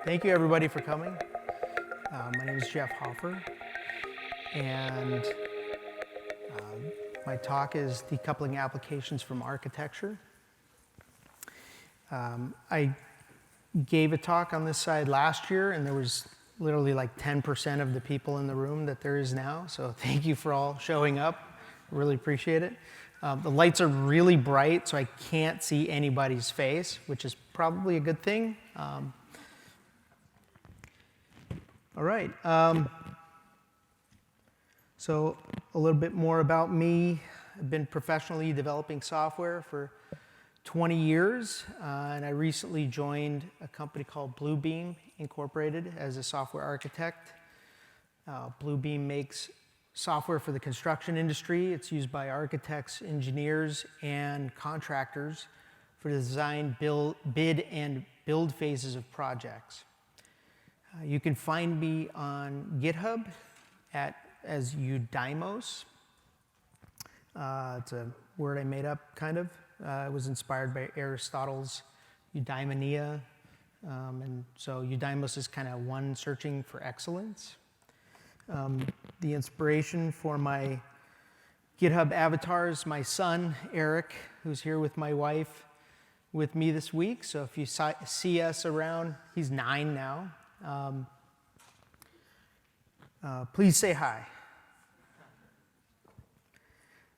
Thank you, everybody, for coming. My name is Jeff Hoffer, and my talk is Decoupling Applications from Architecture. I gave a talk on this side last year, and there was literally like 10% of the people in the room that there is now, so thank you for all showing up. I really appreciate it. The lights are really bright, so I can't see anybody's face, which is probably a good thing. All right. So a little bit more about me. I've been professionally developing software for 20 years, and I recently joined a company called Bluebeam Incorporated as a software architect. Bluebeam makes software for the construction industry. It's used by architects, engineers, and contractors for the design, bid, and build phases of projects. You can find me on GitHub as Eudaimos. It's a word I made up, kind of. It was inspired by Aristotle's eudaimonia. And so Eudaimos is kind of one searching for excellence. The inspiration for my GitHub avatar is my son, Eric, who's here with my wife with me this week. So if you see us around, he's 9 now. Please say hi.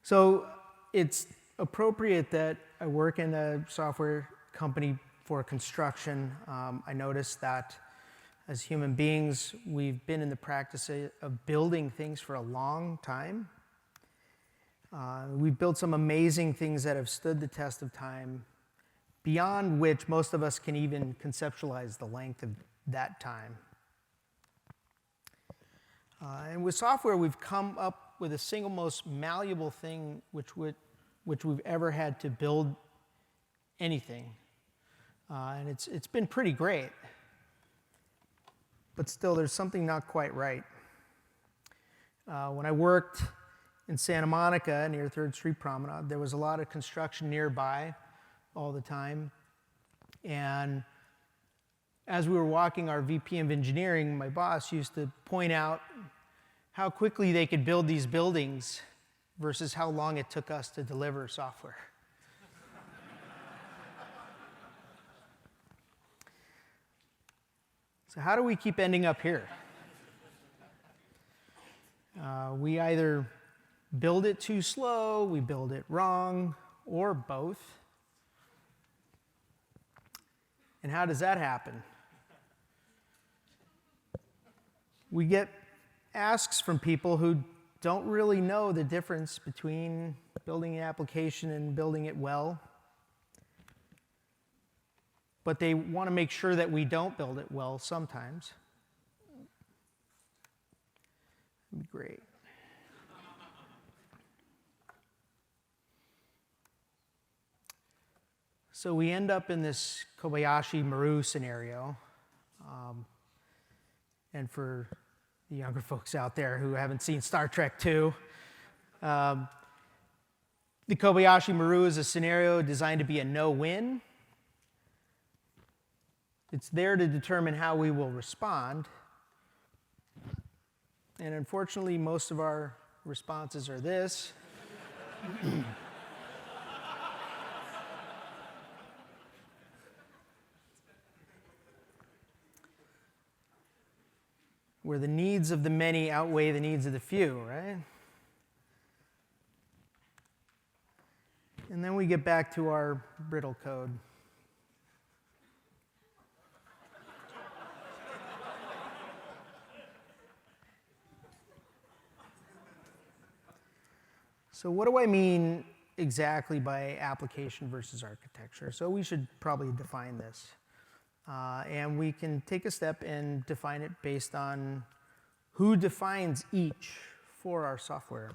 So it's appropriate that I work in a software company for construction. I noticed that as human beings, we've been in the practice of building things for a long time. We've built some amazing things that have stood the test of time, beyond which most of us can even conceptualize the length of that time. And with software, we've come up with the single most malleable thing which we've ever had to build anything. And it's been pretty great. But still, there's something not quite right. When I worked in Santa Monica near 3rd Street Promenade, there was a lot of construction nearby all the time. And as we were walking our VP of engineering, my boss used to point out how quickly they could build these buildings versus how long it took us to deliver software. So how do we keep ending up here? We either build it too slow, we build it wrong, or both. And how does that happen? We get asks from people who don't really know the difference between building an application and building it well. But they want to make sure that we don't build it well sometimes. That'd be great. So we end up in this Kobayashi Maru scenario. And for the younger folks out there who haven't seen Star Trek II, the Kobayashi Maru is a scenario designed to be a no-win. It's there to determine how we will respond. And unfortunately, most of our responses are this. Where the needs of the many outweigh the needs of the few, right? And then we get back to our brittle code. So what do I mean exactly by application versus architecture? So we should probably define this. And we can take a step and define it based on who defines each for our software.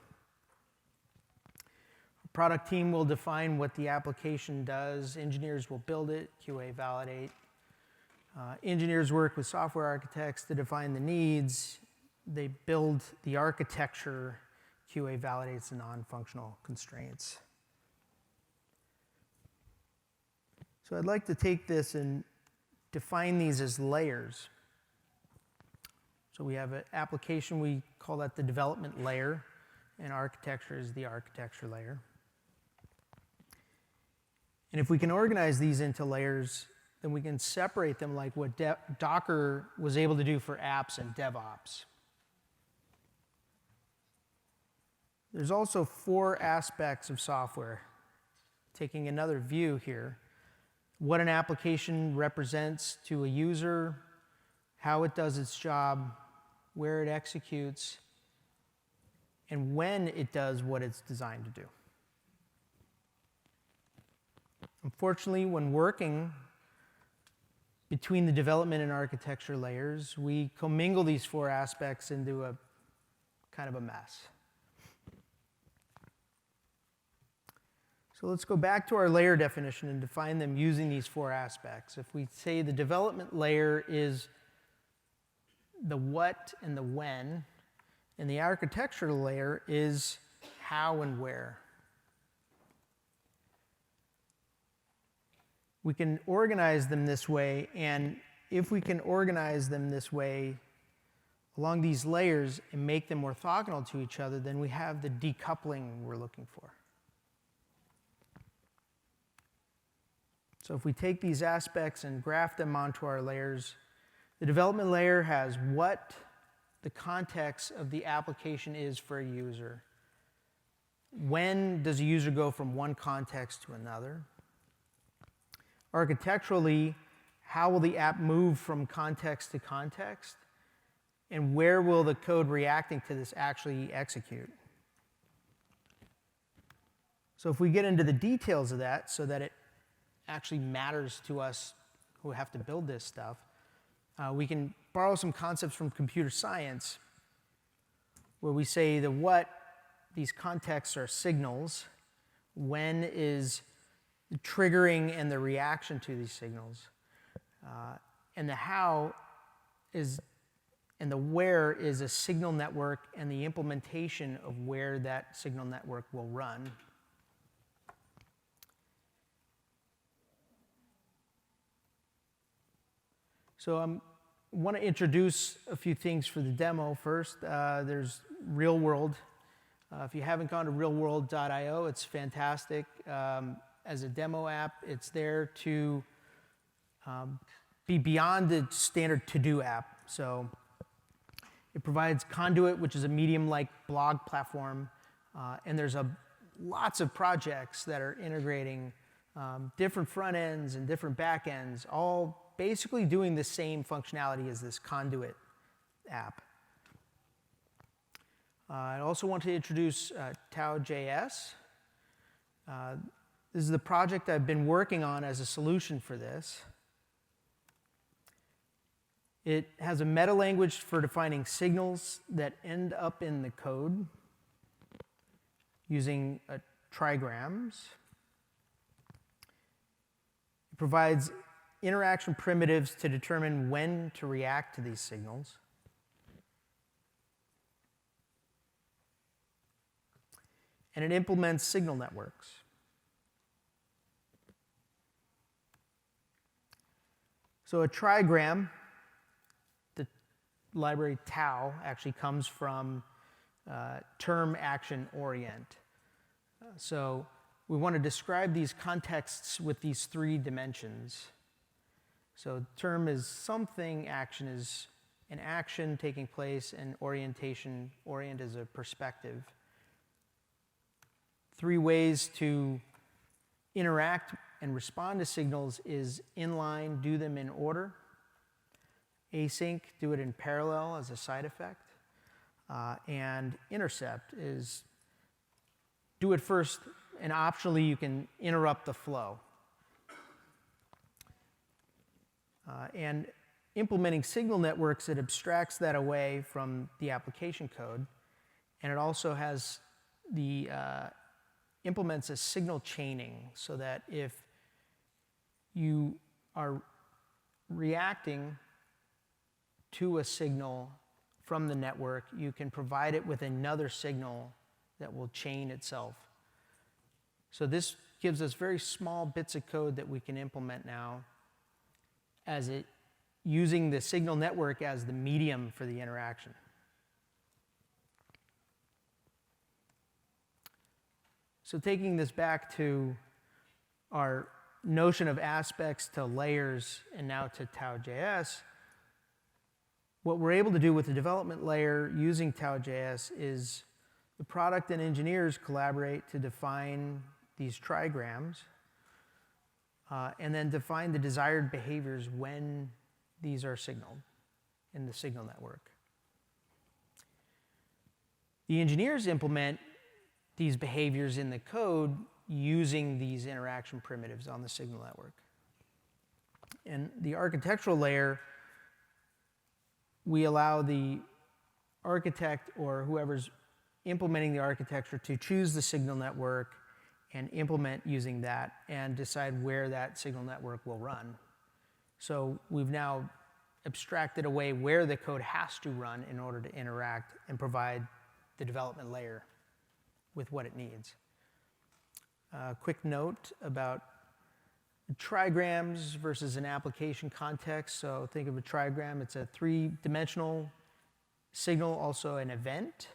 The product team will define what the application does. Engineers will build it, QA validate. Engineers work with software architects to define the needs. They build the architecture. QA validates the non-functional constraints. So I'd like to take this and define these as layers. So we have an application, we call that the development layer, and architecture is the architecture layer. And if we can organize these into layers, then we can separate them like what Docker was able to do for apps and DevOps. There's also 4 aspects of software. Taking another view here, what an application represents to a user, how it does its job, where it executes, and when it does what it's designed to do. Unfortunately, when working between the development and architecture layers, we commingle these 4 aspects into a kind of a mess. So let's go back to our layer definition and define them using these 4 aspects. If we say the development layer is the what and the when, and the architecture layer is how and where. We can organize them this way, and if we can organize them this way along these layers and make them orthogonal to each other, then we have the decoupling we're looking for. So if we take these aspects and graph them onto our layers, the development layer has what the context of the application is for a user. When does a user go from one context to another? Architecturally, how will the app move from context to context? And where will the code reacting to this actually execute? So if we get into the details of that so that it actually matters to us who have to build this stuff, we can borrow some concepts from computer science where we say the what, these contexts are signals, when is the triggering and the reaction to these signals, and the how is, and the where is a signal network and the implementation of where that signal network will run. So I want to introduce a few things for the demo first. There's RealWorld. If you haven't gone to realworld.io, it's fantastic. As a demo app, it's there to be beyond the standard to-do app. So it provides Conduit, which is a medium-like blog platform, and there's lots of projects that are integrating different front ends and different back ends, all basically doing the same functionality as this Conduit app. I also want to introduce Tau.js. This is the project I've been working on as a solution for this. It has a meta language for defining signals that end up in the code using trigrams. It provides interaction primitives to determine when to react to these signals. And it implements signal networks. So a trigram, the library Tau, actually comes from term action orient. So we want to describe these contexts with these 3 dimensions. So term is something, action is an action taking place, and orientation, orient is a perspective. 3 ways to interact and respond to signals is inline, do them in order. Async, do it in parallel as a side effect. And intercept is do it first, and optionally you can interrupt the flow. And implementing signal networks, it abstracts that away from the application code, and it also has the implements a signal chaining so that if you are reacting to a signal from the network, you can provide it with another signal that will chain itself. So this gives us very small bits of code that we can implement now using the signal network as the medium for the interaction. So taking this back to our notion of aspects to layers and now to Tau.js, what we're able to do with the development layer using Tau.js is the product and engineers collaborate to define these trigrams and then define the desired behaviors when these are signaled in the signal network. The engineers implement these behaviors in the code using these interaction primitives on the signal network. In the architectural layer, we allow the architect or whoever's implementing the architecture to choose the signal network and implement using that and decide where that signal network will run. So we've now abstracted away where the code has to run in order to interact and provide the development layer with what it needs. Quick note about trigrams versus an application context. So think of a trigram, it's a three-dimensional signal, also an event.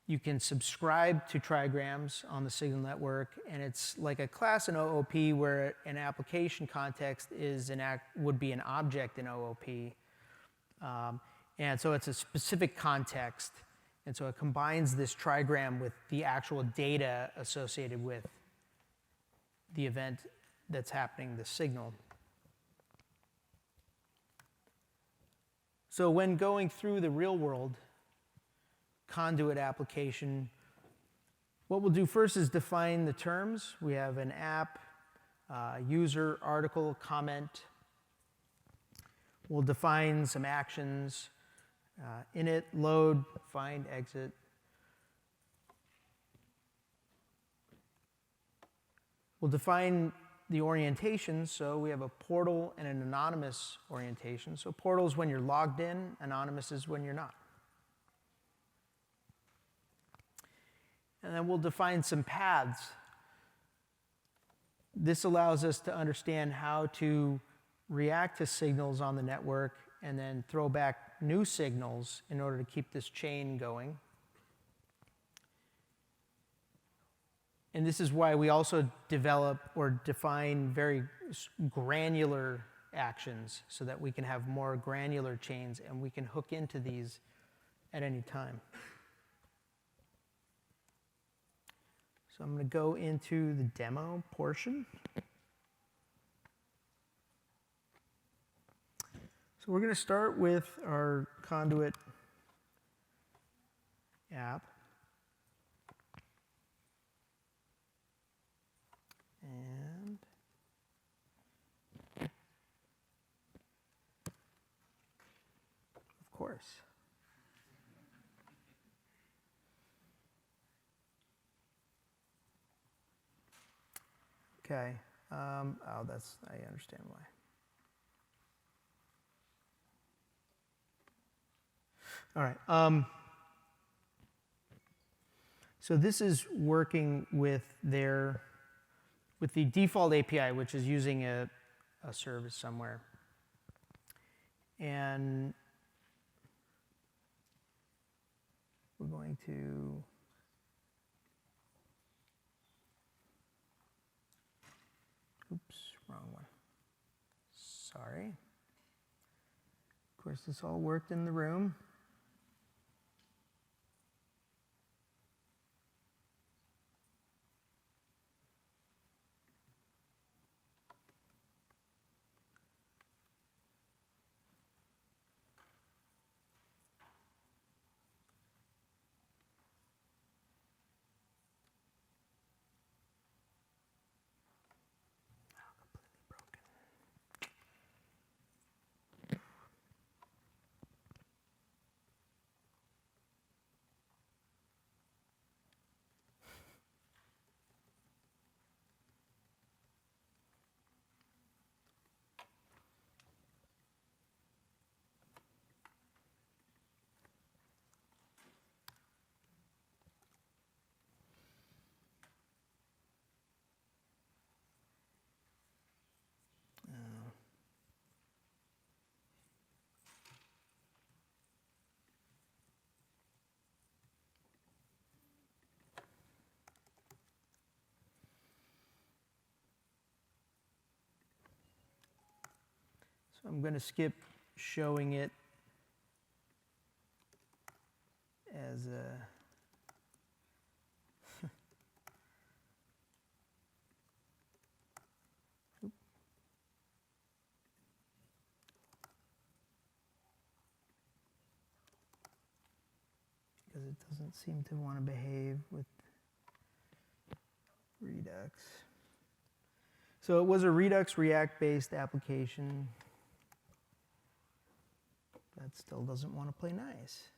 You can subscribe to trigrams on the signal network, and it's like a class in OOP where an application context would be an object in OOP. And so it's a specific context, and so it combines this trigram with the actual data associated with the event that's happening, the signal. So when going through the real world conduit application, what we'll do first is define the terms. We have an app, user, article, comment. We'll define some actions, init, load, find, exit. We'll define the orientations, so we have a portal and an anonymous orientation. So portal is when you're logged in, anonymous is when you're not. And then we'll define some paths. This allows us to understand how to react to signals on the network and then throw back new signals in order to keep this chain going. And this is why we also develop or define very granular actions so that we can have more granular chains and we can hook into these at any time. So I'm going to go into the demo portion. So we're going to start with our conduit app. And of course, okay. Oh, I understand why. All right. So this is working with the default API, which is using a service somewhere. And we're going to oops, wrong one. Sorry. Of course, this all worked in the room. I'm going to skip showing it as a because it doesn't seem to want to behave with Redux. So it was a Redux React-based application. That still doesn't want to play nice.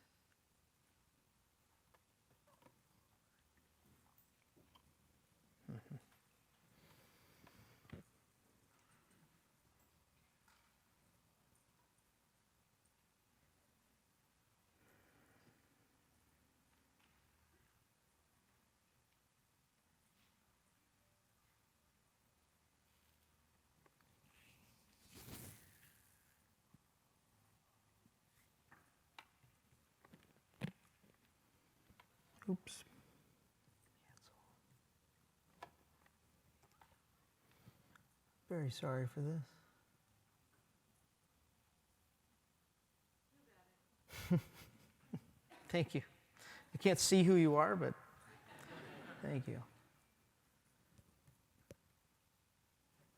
Oops. Very sorry for this. Thank you. I can't see who you are, but thank you.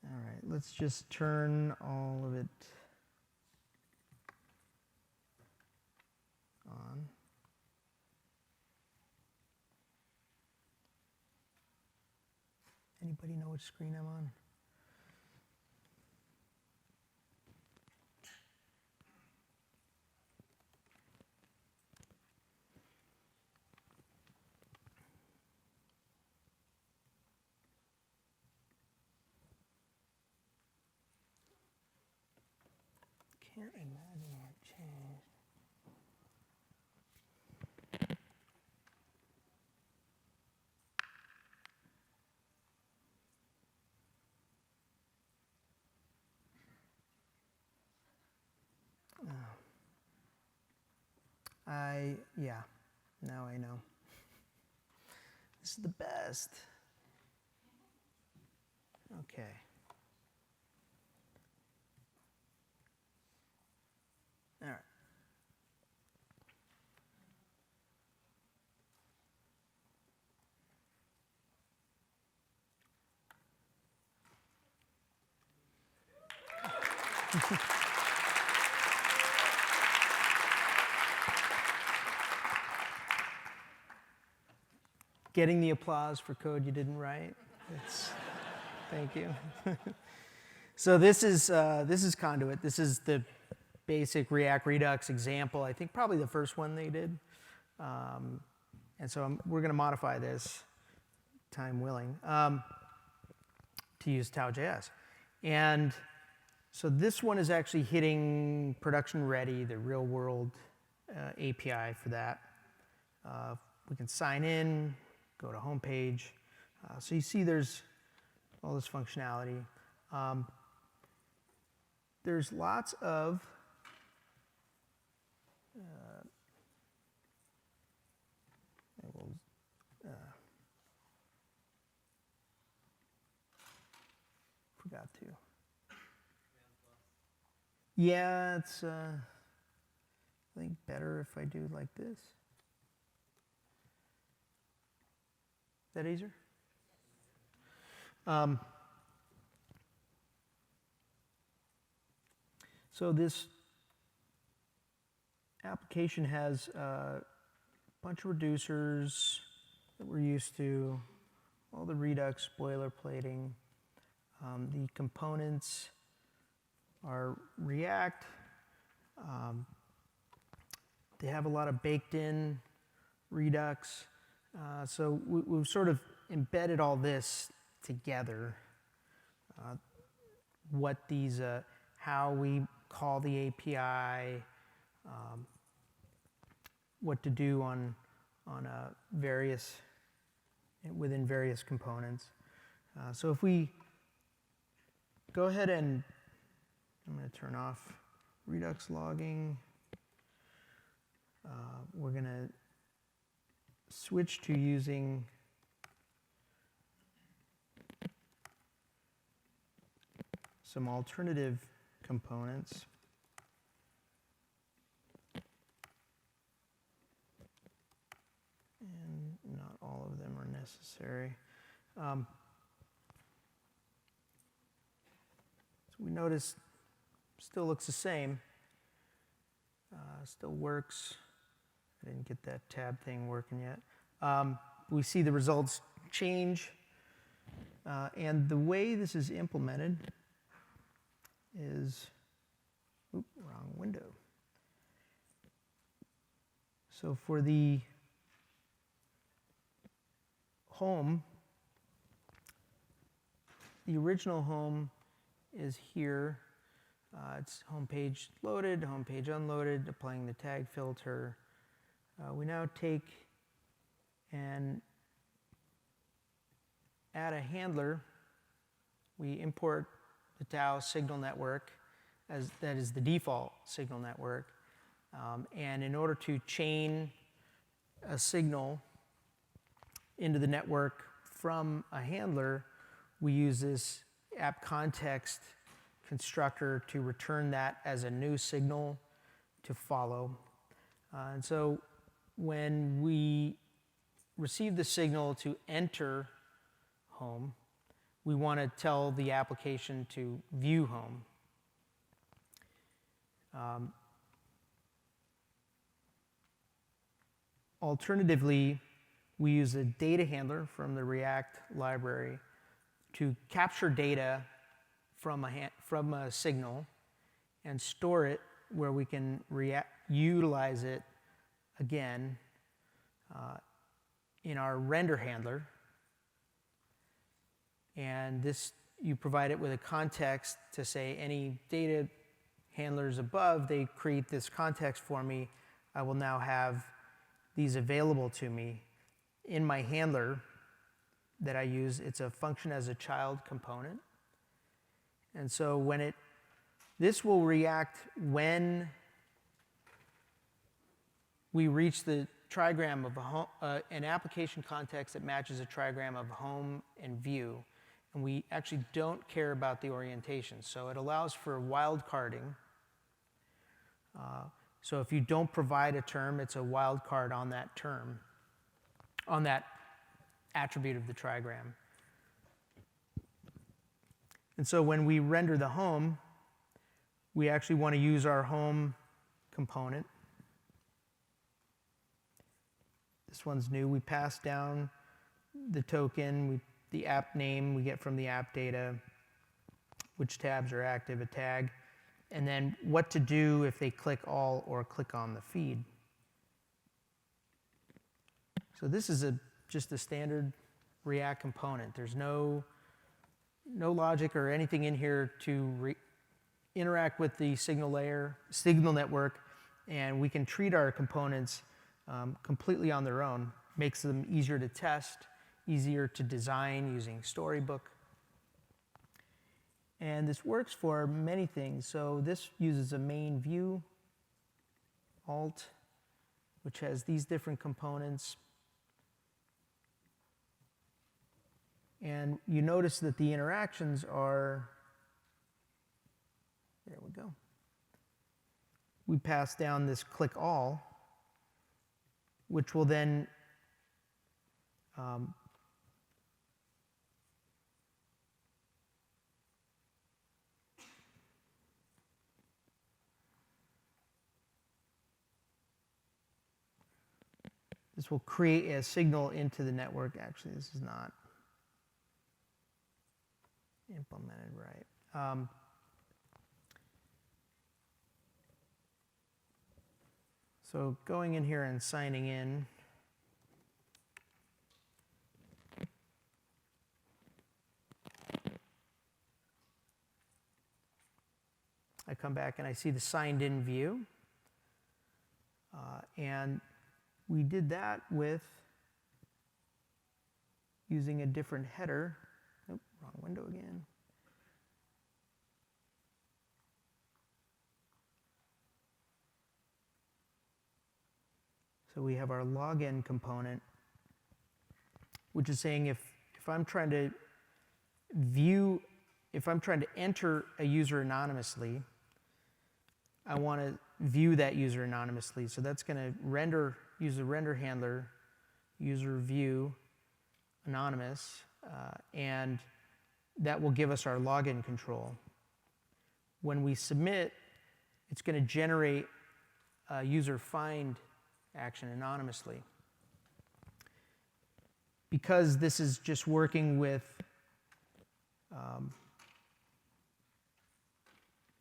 All right, let's just turn all of it on. Anybody know which screen I'm on? Can't imagine what changed. Yeah, now I know. This is the best. Okay. All right. Getting the applause for code you didn't write. Thank you. So this is Conduit. This is the basic React Redux example. I think probably the first one they did. And so we're going to modify this, time willing, to use Tau.js. And so this one is actually hitting production ready, the RealWorld API for that. We can sign in, go to home page. So you see there's all this functionality. There's lots of forgot to. Yeah, it's I think better if I do like this. Is that easier? So this application has a bunch of reducers that we're used to, all the Redux boilerplating. The components are React. They have a lot of baked-in Redux. So we've sort of embedded all this together. What these, how we call the API, what to do on within various components. So if we go ahead and I'm going to turn off Redux logging. We're going to switch to using some alternative components. And not all of them are necessary. So we notice still looks the same. Still works. I didn't get that tab thing working yet. We see the results change. And the way this is implemented is, wrong window. So for the home, the original home is here. It's home page loaded, home page unloaded, applying the tag filter. We now take and add a handler. We import the Tau signal network, as that is the default signal network. And in order to chain a signal into the network from a handler, we use this app context constructor to return that as a new signal to follow. And so when we receive the signal to enter home, we want to tell the application to view home. Alternatively, we use a data handler from the React library to capture data from a signal and store it where we can utilize it again in our render handler. And this, you provide it with a context to say any data handlers above, they create this context for me. I will now have these available to me in my handler that I use. It's a function as a child component. And so this will react when we reach the trigram of an application context that matches a trigram of home and view. And we actually don't care about the orientation. So it allows for wildcarding. So if you don't provide a term, it's a wildcard on that term, on that attribute of the trigram. And so when we render the home, we actually want to use our home component. This one's new. We pass down the token, the app name we get from the app data, which tabs are active, a tag, and then what to do if they click all or click on the feed. So this is just a standard React component. There's no logic or anything in here to interact with the signal network, and we can treat our components completely on their own. Makes them easier to test, easier to design using Storybook. And this works for many things. So this uses a main view, alt, which has these different components. And you notice that the interactions are, there we go. We pass down this click all, which will then this will create a signal into the network. Actually, this is not implemented right. So going in here and signing in, I come back and I see the signed in view. And we did that with using a different header. Nope, wrong window again. So we have our login component, which is saying if I'm trying to enter a user anonymously, I want to view that user anonymously. So that's going to use the render handler, user view anonymous, and that will give us our login control. When we submit, it's going to generate a user find action anonymously. Because this is just working with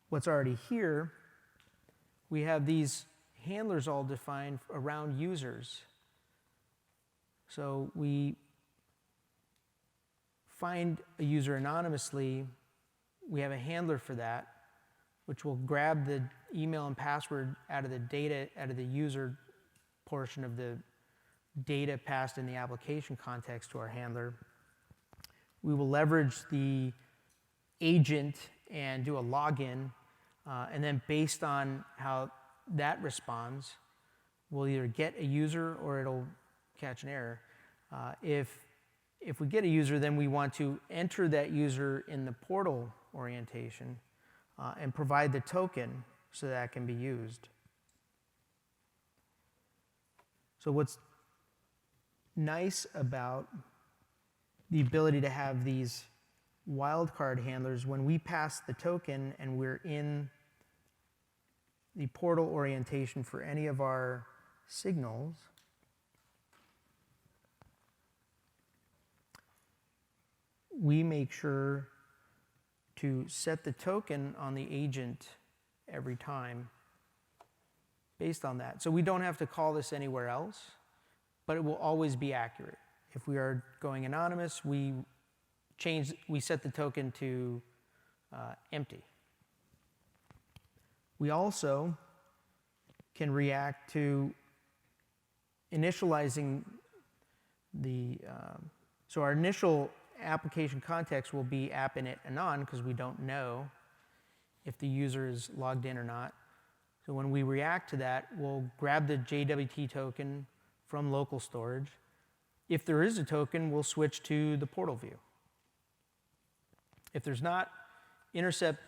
what's already here, we have these handlers all defined around users. So we find a user anonymously, we have a handler for that, which will grab the email and password out of the data, out of the user portion of the data passed in the application context to our handler. We will leverage the agent and do a login, and then based on how that responds, we'll either get a user or it'll catch an error. If we get a user, then we want to enter that user in the portal orientation and provide the token so that can be used. So what's nice about the ability to have these wildcard handlers, when we pass the token and we're in the portal orientation for any of our signals, we make sure to set the token on the agent every time based on that. So we don't have to call this anywhere else, but it will always be accurate. If we are going anonymous, we set the token to empty. We also can react to initializing so our initial application context will be app init anon because we don't know if the user is logged in or not. So when we react to that, we'll grab the JWT token from local storage. If there is a token, we'll switch to the portal view. If there's not, intercept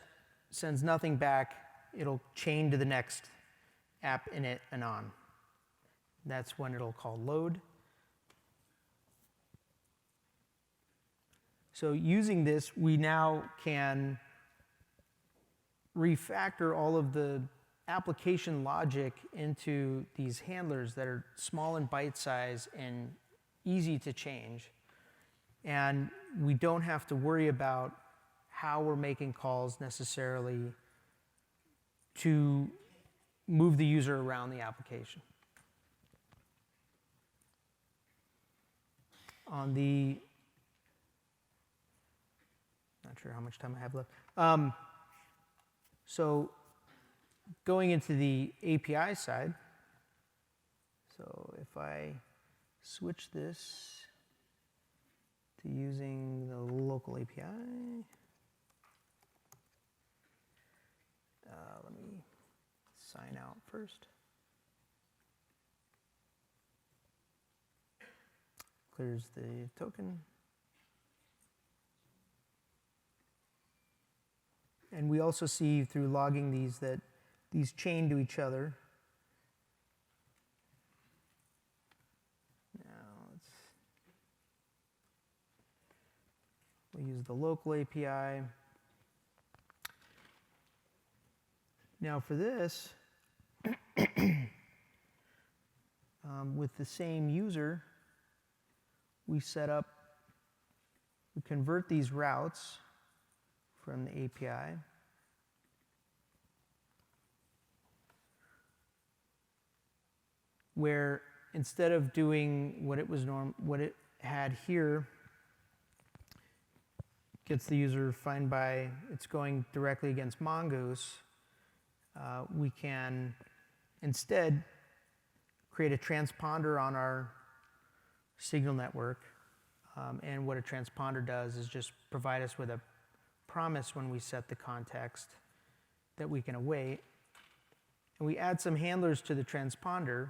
sends nothing back. It'll chain to the next app init anon. That's when it'll call load. So using this, we now can refactor all of the application logic into these handlers that are small in byte size and easy to change. And we don't have to worry about how we're making calls necessarily to move the user around the application. On the, not sure how much time I have left. So going into the API side, so if I switch this to using the local API, let me sign out first. Clears the token. And we also see through logging these that these chain to each other. Now we'll use the local API. Now for this, with the same user, we convert these routes from the API. Where instead of doing what it had here, gets the user find by, it's going directly against Mongoose, we can instead create a transponder on our signal network. And what a transponder does is just provide us with a promise when we set the context that we can await. And we add some handlers to the transponder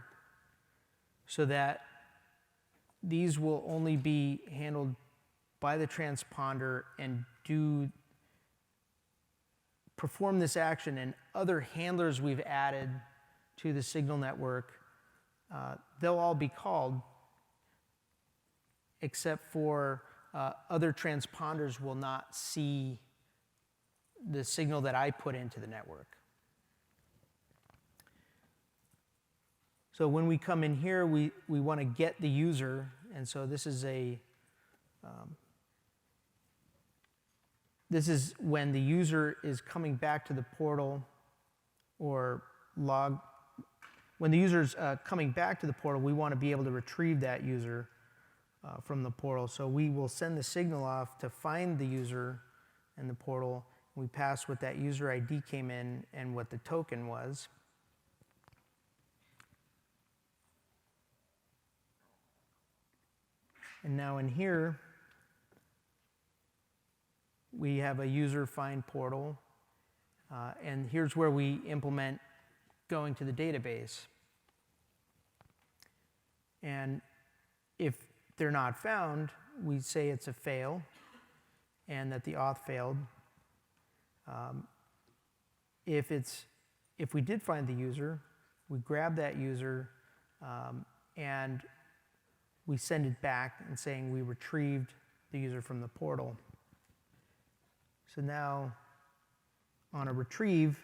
so that these will only be handled by the transponder and do perform this action and other handlers we've added to the signal network, they'll all be called, except for other transponders will not see the signal that I put into the network. So when we come in here, we want to get the user, and so this is when the user is coming back to the portal, or when the user's coming back to the portal, we want to be able to retrieve that user from the portal. So we will send the signal off to find the user in the portal. We pass what that user ID came in and what the token was. And now in here, we have a user find portal. And here's where we implement going to the database. And if they're not found, we say it's a fail and that the auth failed. If we did find the user, we grab that user and we send it back and saying we retrieved the user from the portal. So now on a retrieve,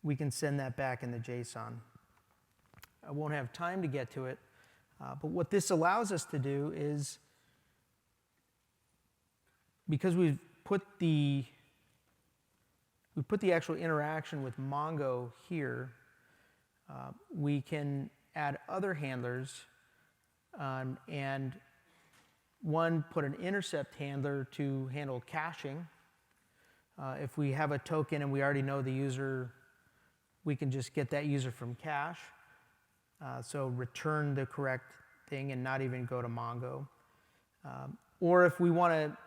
we can send that back in the JSON. I won't have time to get to it, but what this allows us to do is, because we've put the actual interaction with Mongo here, we can add other handlers, and one, put an intercept handler to handle caching. If we have a token and we already know the user, we can just get that user from cache. So return the correct thing and not even go to Mongo. Or if we want to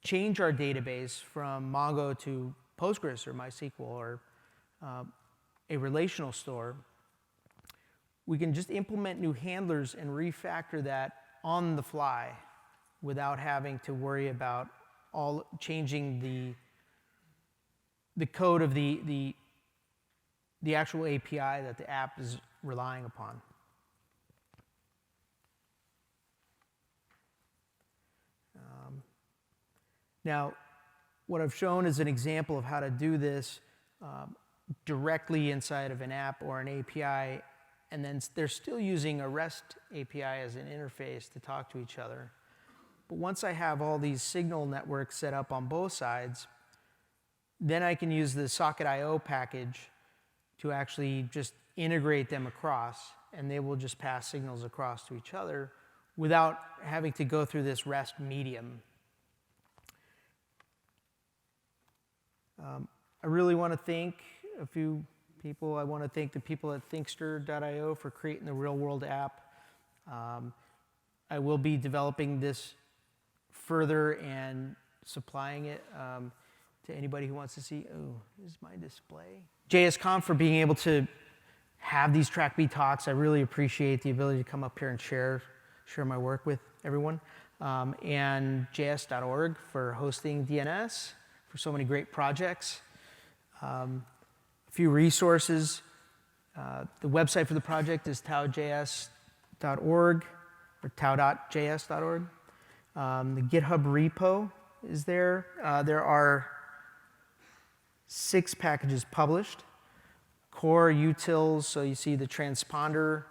change our database from Mongo to Postgres or MySQL or a relational store, we can just implement new handlers and refactor that on the fly without having to worry about changing the code of the actual API that the app is relying upon. Now, what I've shown is an example of how to do this directly inside of an app or an API, and then they're still using a REST API as an interface to talk to each other. But once I have all these signal networks set up on both sides, then I can use the socket.io package to actually just integrate them across, and they will just pass signals across to each other without having to go through this REST medium. I really want to thank a few people. I want to thank the people at Thinkster.io for creating the RealWorld app. I will be developing this further and supplying it to anybody who wants to see. Oh, this is my display. JSConf for being able to have these Track B talks. I really appreciate the ability to come up here and share my work with everyone. And JS.org for hosting DNS for so many great projects. A few resources. The website for the project is taojs.org or tau.js.org. The GitHub repo is there. There are 6 packages published. Core utils, so you see the transponder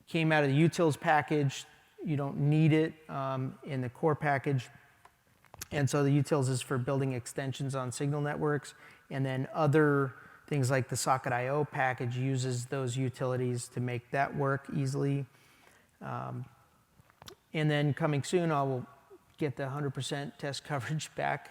came out of the utils package. You don't need it in the core package. And so the utils is for building extensions on signal networks. And then other things like the socket.io package uses those utilities to make that work easily. And then coming soon, I will get the 100% test coverage back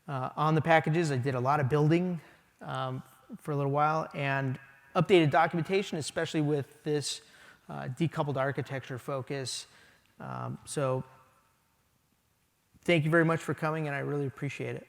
on the packages. I did a lot of building for a little while, and updated documentation, especially with this decoupled architecture focus. So thank you very much for coming, and I really appreciate it.